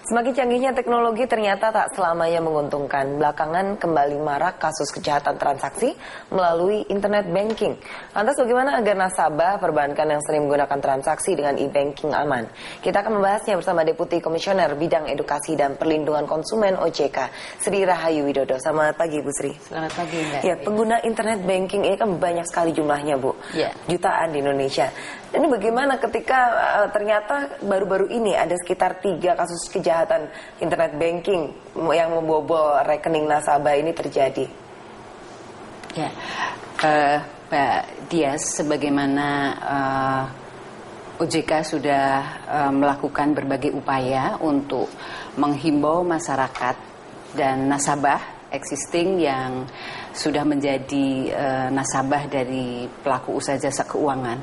Semakin canggihnya teknologi ternyata tak selamanya menguntungkan. Belakangan kembali marak kasus kejahatan transaksi melalui internet banking. Lantas bagaimana agar nasabah perbankan yang sering menggunakan transaksi dengan e-banking aman? Kita akan membahasnya bersama Deputi Komisioner Bidang Edukasi dan Perlindungan Konsumen OJK, Sri Rahayu Widodo. Selamat pagi, Bu Sri. Selamat pagi, Mbak. Ya, pengguna internet banking ini kan banyak sekali jumlahnya, Bu. Ya. Jutaan di Indonesia. Ini bagaimana ketika ternyata baru-baru ini ada sekitar 3 kasus kejahatan internet banking yang membobol rekening nasabah ini terjadi? Ya, Mbak Dias, sebagaimana OJK sudah melakukan berbagai upaya untuk menghimbau masyarakat dan nasabah existing yang sudah menjadi nasabah dari pelaku usaha jasa keuangan.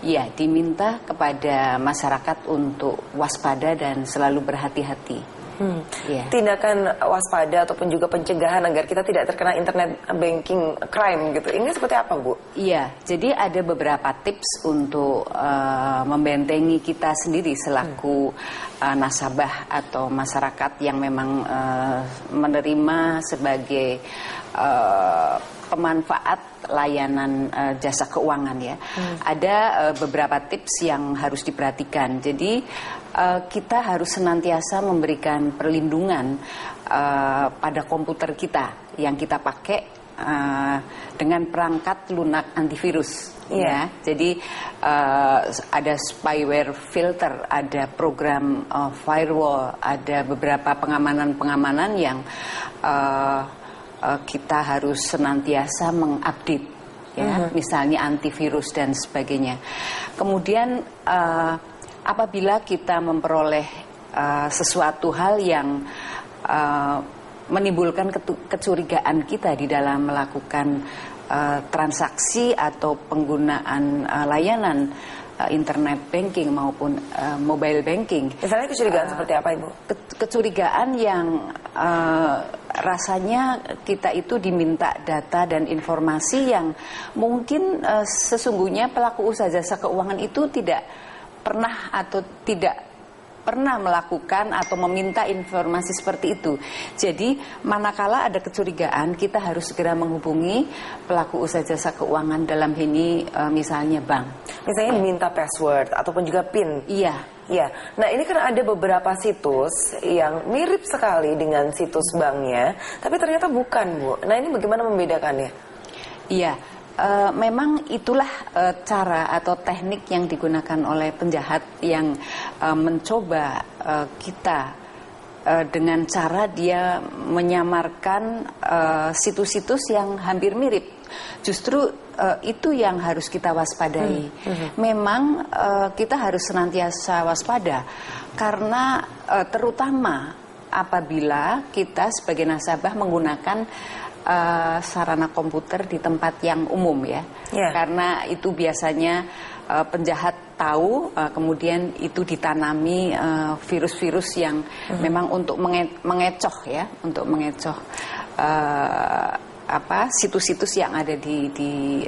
Ya, diminta kepada masyarakat untuk waspada dan selalu berhati-hati. Ya. Tindakan waspada ataupun juga pencegahan agar kita tidak terkena internet banking crime gitu. Ini seperti apa, Bu? Iya, jadi ada beberapa tips untuk membentengi kita sendiri selaku nasabah atau masyarakat yang memang menerima sebagai pemanfaat layanan jasa keuangan ya. Ada beberapa tips yang harus diperhatikan. Jadi kita harus senantiasa memberikan perlindungan pada komputer kita yang kita pakai dengan perangkat lunak antivirus. Ya, jadi ada spyware filter, ada program firewall, ada beberapa pengamanan yang kita harus senantiasa mengupdate, ya, misalnya antivirus dan sebagainya. Kemudian apabila kita memperoleh sesuatu hal yang menimbulkan kecurigaan kita di dalam melakukan transaksi atau penggunaan layanan internet banking maupun mobile banking. Misalnya kecurigaan seperti apa, Ibu? Kecurigaan yang rasanya kita itu diminta data dan informasi yang mungkin sesungguhnya pelaku usaha jasa keuangan itu tidak pernah atau tidak pernah melakukan atau meminta informasi seperti itu. Jadi manakala ada kecurigaan, kita harus segera menghubungi pelaku usaha jasa keuangan, dalam ini misalnya bank. Misalnya diminta password ataupun juga PIN. Iya. Ya, nah ini kan ada beberapa situs yang mirip sekali dengan situs banknya, tapi ternyata bukan, Bu. Nah ini bagaimana membedakannya? Iya. Memang itulah cara atau teknik yang digunakan oleh penjahat yang mencoba kita dengan cara dia menyamarkan situs-situs yang hampir mirip. Justru itu yang harus kita waspadai. Memang kita harus senantiasa waspada karena terutama apabila kita sebagai nasabah menggunakan sarana komputer di tempat yang umum ya. Karena itu biasanya penjahat tahu, kemudian itu ditanami virus-virus yang memang untuk mengecoh ya, untuk mengecoh situs-situs yang ada di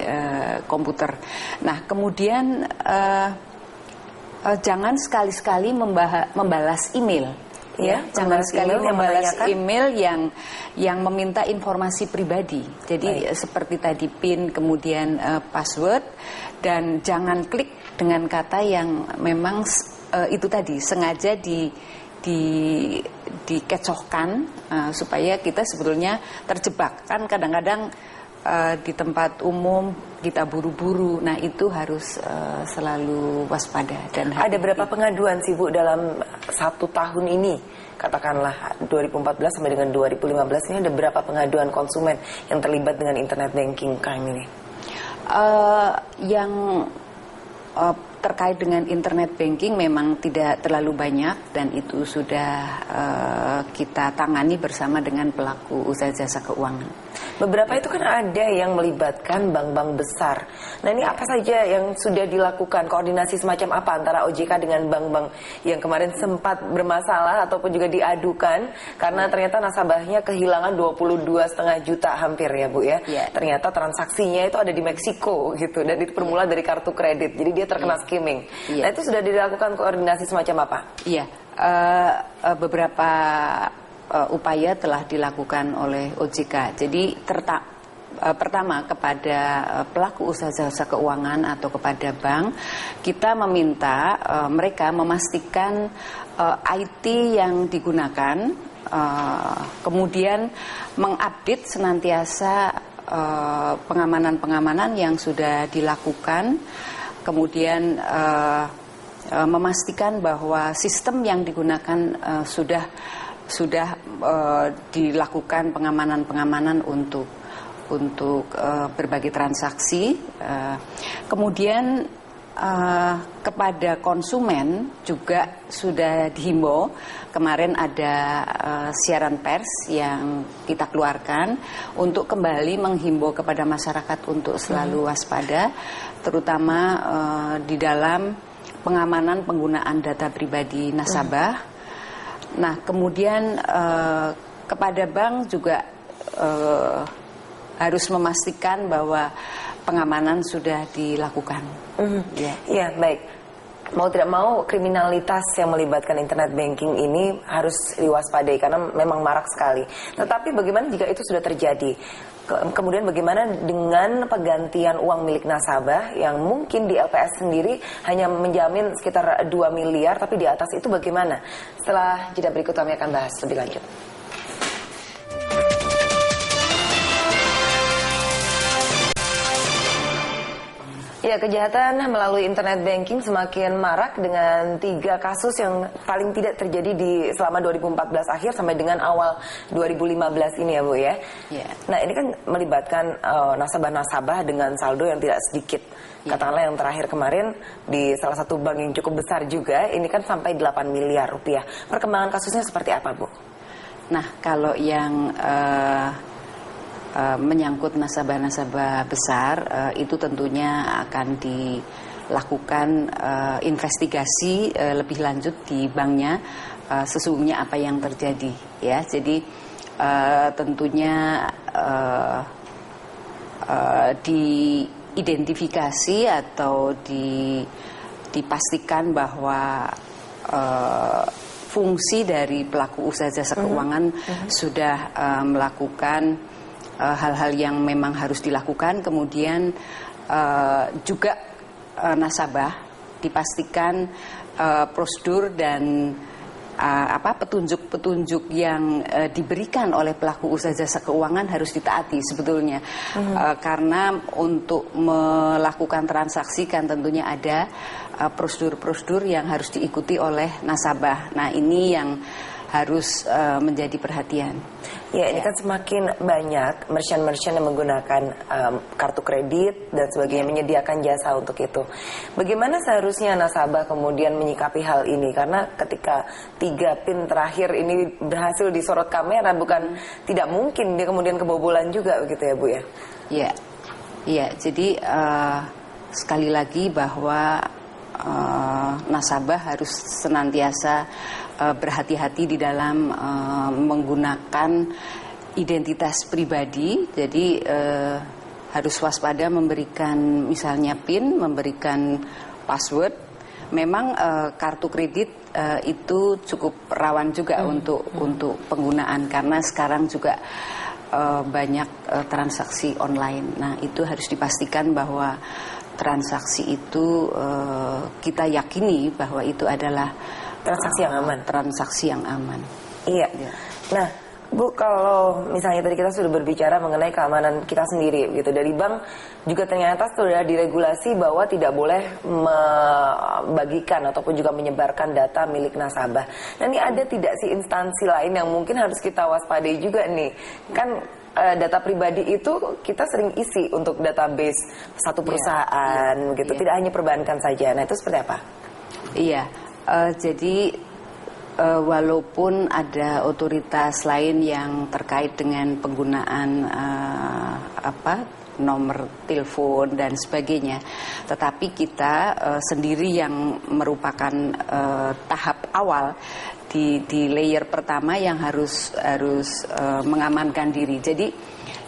komputer. Nah, kemudian jangan sekali-sekali membalas email. Ya, jangan sekali membalas email yang meminta informasi pribadi. Jadi seperti tadi PIN, kemudian password, dan jangan klik dengan kata yang memang itu tadi sengaja dikecohkan supaya kita sebetulnya terjebak. Kan kadang-kadang di tempat umum kita buru-buru, nah itu harus selalu waspada dan hati-hati. Ada berapa pengaduan sih, Bu, dalam 1 tahun ini? Katakanlah 2014 sampai dengan 2015 ini ada berapa pengaduan konsumen yang terlibat dengan internet banking crime ini? Yang terkait dengan internet banking memang tidak terlalu banyak dan itu sudah kita tangani bersama dengan pelaku usaha jasa keuangan. Beberapa itu kan ada yang melibatkan bank-bank besar. Nah ini apa saja yang sudah dilakukan, koordinasi semacam apa antara OJK dengan bank-bank yang kemarin sempat bermasalah ataupun juga diadukan karena ternyata nasabahnya kehilangan 22,5 juta hampir ya, Bu ya. Ternyata transaksinya itu ada di Meksiko gitu dan itu bermula dari kartu kredit. Jadi dia terkena skimming. Nah itu sudah dilakukan koordinasi semacam apa? Iya. beberapa upaya telah dilakukan oleh OJK. Jadi pertama kepada pelaku usaha jasa keuangan atau kepada bank, kita meminta mereka memastikan IT yang digunakan, kemudian mengupdate senantiasa pengamanan-pengamanan yang sudah dilakukan, kemudian memastikan bahwa sistem yang digunakan sudah dilakukan pengamanan-pengamanan untuk berbagai transaksi. Kemudian kepada konsumen juga sudah dihimbau. Kemarin ada siaran pers yang kita keluarkan untuk kembali menghimbau kepada masyarakat untuk selalu waspada, terutama di dalam pengamanan penggunaan data pribadi nasabah. Nah, kemudian kepada bank juga harus memastikan bahwa pengamanan sudah dilakukan. Ya, baik. Mau tidak mau, kriminalitas yang melibatkan internet banking ini harus diwaspadai karena memang marak sekali. Tetapi bagaimana jika itu sudah terjadi? Kemudian bagaimana dengan penggantian uang milik nasabah yang mungkin di LPS sendiri hanya menjamin sekitar 2 miliar, tapi di atas itu bagaimana? Setelah jeda berikut kami akan bahas lebih lanjut. Ya, kejahatan melalui internet banking semakin marak dengan 3 kasus yang paling tidak terjadi selama 2014 akhir sampai dengan awal 2015 ini ya Bu ya. Yeah. Nah, ini kan melibatkan nasabah-nasabah dengan saldo yang tidak sedikit. Katakanlah yang terakhir kemarin di salah satu bank yang cukup besar juga, ini kan sampai 8 miliar rupiah. Perkembangan kasusnya seperti apa Bu? Nah, kalau yang menyangkut nasabah-nasabah besar, itu tentunya akan dilakukan investigasi lebih lanjut di banknya, sesungguhnya apa yang terjadi ya. Jadi tentunya diidentifikasi atau dipastikan bahwa fungsi dari pelaku usaha jasa keuangan sudah melakukan hal-hal yang memang harus dilakukan. Kemudian juga nasabah dipastikan prosedur dan petunjuk-petunjuk yang diberikan oleh pelaku usaha jasa keuangan harus ditaati sebetulnya. Karena untuk melakukan transaksi kan tentunya ada prosedur-prosedur yang harus diikuti oleh nasabah. Nah, ini yang harus menjadi perhatian. Ya, ini kan semakin banyak merchant-merchant yang menggunakan kartu kredit dan sebagainya, menyediakan jasa untuk itu. Bagaimana seharusnya nasabah kemudian menyikapi hal ini? Karena ketika 3 PIN terakhir ini berhasil disorot kamera, bukan tidak mungkin dia kemudian kebobolan juga begitu ya Bu ya? Iya. Jadi sekali lagi bahwa nasabah harus senantiasa berhati-hati di dalam menggunakan identitas pribadi. Jadi harus waspada memberikan misalnya PIN, memberikan password. Memang kartu kredit itu cukup rawan juga untuk penggunaan karena sekarang juga banyak transaksi online. Nah, itu harus dipastikan bahwa transaksi itu kita yakini bahwa itu adalah transaksi yang aman. Transaksi yang aman. Iya. Nah, Bu, kalau misalnya tadi kita sudah berbicara mengenai keamanan kita sendiri, gitu, dari bank juga ternyata sudah diregulasi bahwa tidak boleh membagikan ataupun juga menyebarkan data milik nasabah. Nah, ini ada tidak sih instansi lain yang mungkin harus kita waspadai juga nih? Kan data pribadi itu kita sering isi untuk database satu perusahaan, gitu. Tidak hanya perbankan saja. Nah, itu seperti apa? Iya, jadi walaupun ada otoritas lain yang terkait dengan penggunaan nomor telepon dan sebagainya, tetapi kita sendiri yang merupakan tahap awal di layer pertama yang harus mengamankan diri.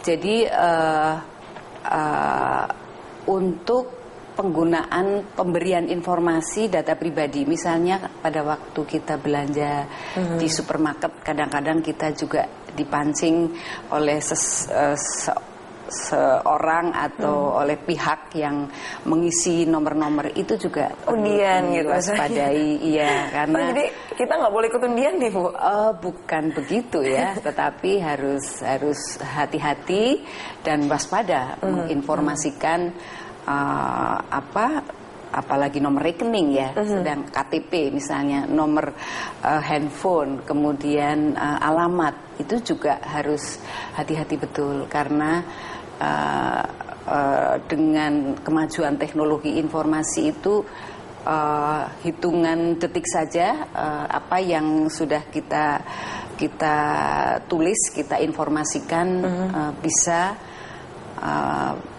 Jadi untuk penggunaan pemberian informasi data pribadi. Misalnya pada waktu kita belanja di supermarket, kadang-kadang kita juga dipancing oleh seorang atau oleh pihak yang mengisi nomor-nomor itu juga undian gitu waspadai. Iya, karena jadi kita nggak boleh ikut undian nih, Bu. Bukan begitu ya, tetapi harus hati-hati dan waspada menginformasikan apalagi nomor rekening ya, sedang KTP misalnya, nomor handphone, kemudian alamat, itu juga harus hati-hati betul karena dengan kemajuan teknologi informasi itu hitungan detik saja apa yang sudah kita tulis, kita informasikan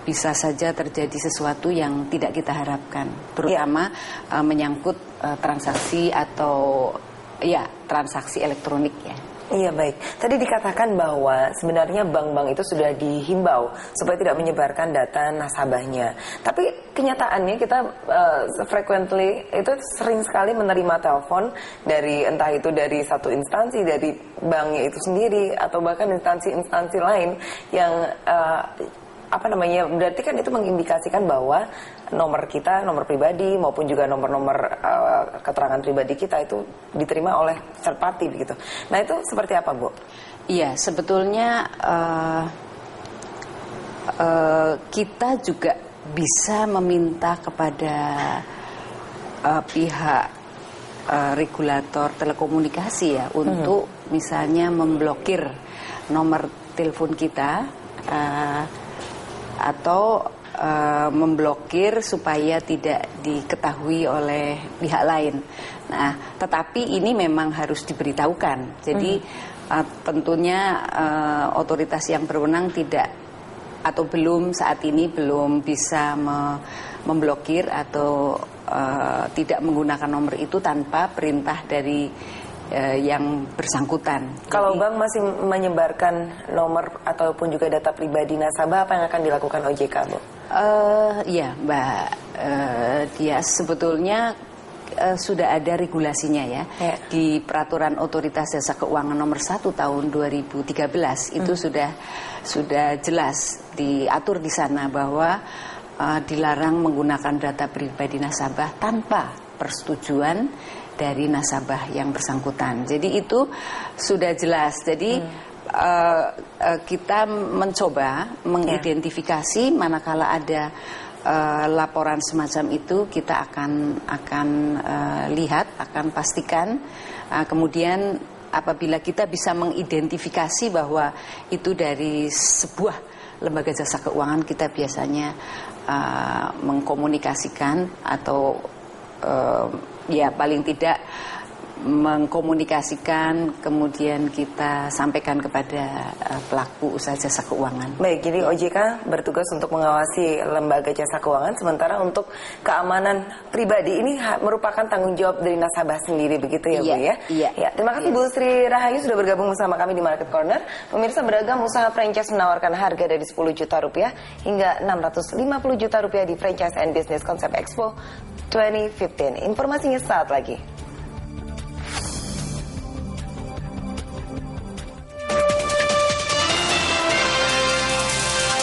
bisa saja terjadi sesuatu yang tidak kita harapkan, terutama menyangkut transaksi atau transaksi elektronik ya. Iya, baik. Tadi dikatakan bahwa sebenarnya bank-bank itu sudah dihimbau supaya tidak menyebarkan data nasabahnya. Tapi kenyataannya kita frequently itu sering sekali menerima telepon dari entah itu dari satu instansi, dari banknya itu sendiri atau bahkan instansi-instansi lain yang berarti kan itu mengindikasikan bahwa nomor kita, nomor pribadi maupun juga nomor-nomor keterangan pribadi kita itu diterima oleh third party begitu. Nah, itu seperti apa, Bu? Iya, sebetulnya kita juga bisa meminta kepada pihak regulator telekomunikasi ya untuk misalnya memblokir nomor telepon kita atau memblokir supaya tidak diketahui oleh pihak lain. Nah, tetapi ini memang harus diberitahukan. Jadi tentunya otoritas yang berwenang tidak atau belum saat ini belum bisa memblokir atau tidak menggunakan nomor itu tanpa perintah dari yang bersangkutan. Kalau bank masih menyebarkan nomor ataupun juga data pribadi nasabah, apa yang akan dilakukan OJK, Bu? Ya, Mbak Dias, sebetulnya sudah ada regulasinya ya. Di Peraturan Otoritas Jasa Keuangan Nomor 1 Tahun 2013 itu sudah jelas diatur di sana bahwa dilarang menggunakan data pribadi nasabah tanpa persetujuan dari nasabah yang bersangkutan. Jadi itu sudah jelas. Jadi kita mencoba mengidentifikasi manakala ada laporan semacam itu, kita akan lihat, akan pastikan. Kemudian apabila kita bisa mengidentifikasi bahwa itu dari sebuah lembaga jasa keuangan, kita biasanya mengkomunikasikan atau ya paling tidak mengkomunikasikan, kemudian kita sampaikan kepada pelaku usaha jasa keuangan. Baik, jadi OJK bertugas untuk mengawasi lembaga jasa keuangan, sementara untuk keamanan pribadi ini merupakan tanggung jawab dari nasabah sendiri, begitu ya, Bu ya? Iya. Ya, terima kasih Bu Sri Rahayu sudah bergabung bersama kami di Market Corner. Pemirsa, beragam usaha franchise menawarkan harga dari 10 juta rupiah hingga 650 juta rupiah di Franchise and Business Concept Expo 2015. Informasinya saat lagi.